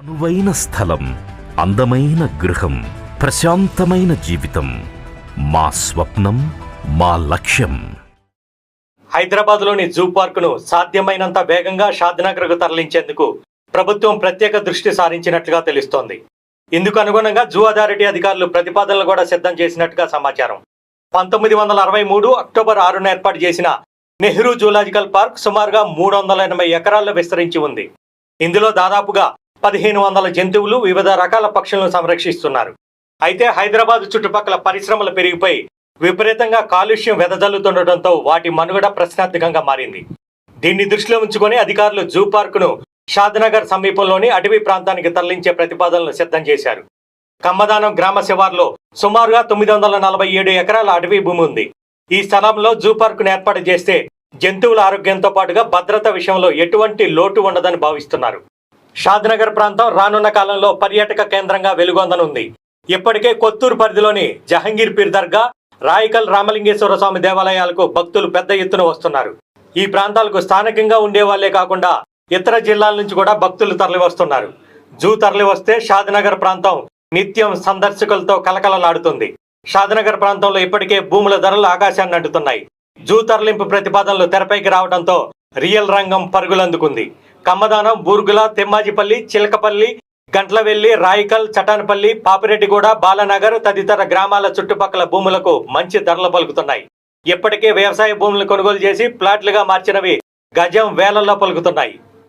అనువైన స్థలం, అందమైన గృహం, ప్రశాంతమైన జీవితం మా స్వప్నం, మా లక్ష్యం. హైదరాబాద్లోని జూ పార్కును సాధ్యమైనంత వేగంగా షాద్నగర్కు తరలించేందుకు ప్రభుత్వం ప్రత్యేక దృష్టి సారించినట్లుగా తెలుస్తోంది. ఇందుకు అనుగుణంగా జూ అథారిటీ అధికారులు ప్రతిపాదనలు కూడా సిద్ధం చేసినట్టుగా సమాచారం. 1963 అక్టోబర్ 6న ఏర్పాటు చేసిన నెహ్రూ జూలాజికల్ పార్క్ సుమారుగా 380 ఎకరాల్లో విస్తరించి ఉంది. ఇందులో దాదాపుగా 1500 జంతువులు, వివిధ రకాల పక్షులను సంరక్షిస్తున్నారు. అయితే హైదరాబాద్ చుట్టుపక్కల పరిశ్రమలు పెరిగిపోయి విపరీతంగా కాలుష్యం వెదజల్లుతుండటంతో వాటి మనుగడ ప్రశ్నార్థకంగా మారింది. దీన్ని దృష్టిలో ఉంచుకొని అధికారులు జూ పార్కును షాద్నగర్ సమీపంలోని అటవీ ప్రాంతానికి తరలించే ప్రతిపాదనలు సిద్ధం చేశారు. కమ్మదానం గ్రామ శివార్లో సుమారుగా 947 ఎకరాల అటవీ భూమి ఉంది. ఈ స్థలంలో జూ పార్కును ఏర్పాటు చేస్తే జంతువుల ఆరోగ్యంతో పాటుగా భద్రత విషయంలో ఎటువంటి లోటు ఉండదని భావిస్తున్నారు. షాద్నగర్ ప్రాంతం రానున్న కాలంలో పర్యాటక కేంద్రంగా వెలుగొందనుంది. ఇప్పటికే కొత్తూరు పరిధిలోని జహంగీర్ పీర్ దర్గా, రాయికల్ రామలింగేశ్వర స్వామి దేవాలయాలకు భక్తులు పెద్ద ఎత్తున వస్తున్నారు. ఈ ప్రాంతాలకు స్థానికంగా ఉండే వాళ్లే కాకుండా ఇతర జిల్లాల నుంచి కూడా భక్తులు తరలివస్తున్నారు. జూ తరలివస్తే షాద్నగర్ ప్రాంతం నిత్యం సందర్శకులతో కలకలలాడుతుంది. షాద్నగర్ ప్రాంతంలో ఇప్పటికే భూముల ధరలు ఆకాశాన్ని అంటుతున్నాయి. జూ తరలింపు ప్రతిపాదనలు తెరపైకి రావడంతో రియల్ రంగం పరుగులందుకుంది. కమ్మదానం, బూర్గుల, తెమ్మాజిపల్లి, చిలకపల్లి, గంట్లవెల్లి, రాయికల్, చటాన్పల్లి, పాపిరెడ్డిగూడ, బాలనగర్ తదితర గ్రామాల చుట్టుపక్కల భూములకు మంచి ధరలు పలుకుతున్నాయి. ఇప్పటికే వ్యవసాయ భూములను కొనుగోలు చేసి ప్లాట్లుగా మార్చినవి గజం వేలల్లో పలుకుతున్నాయి.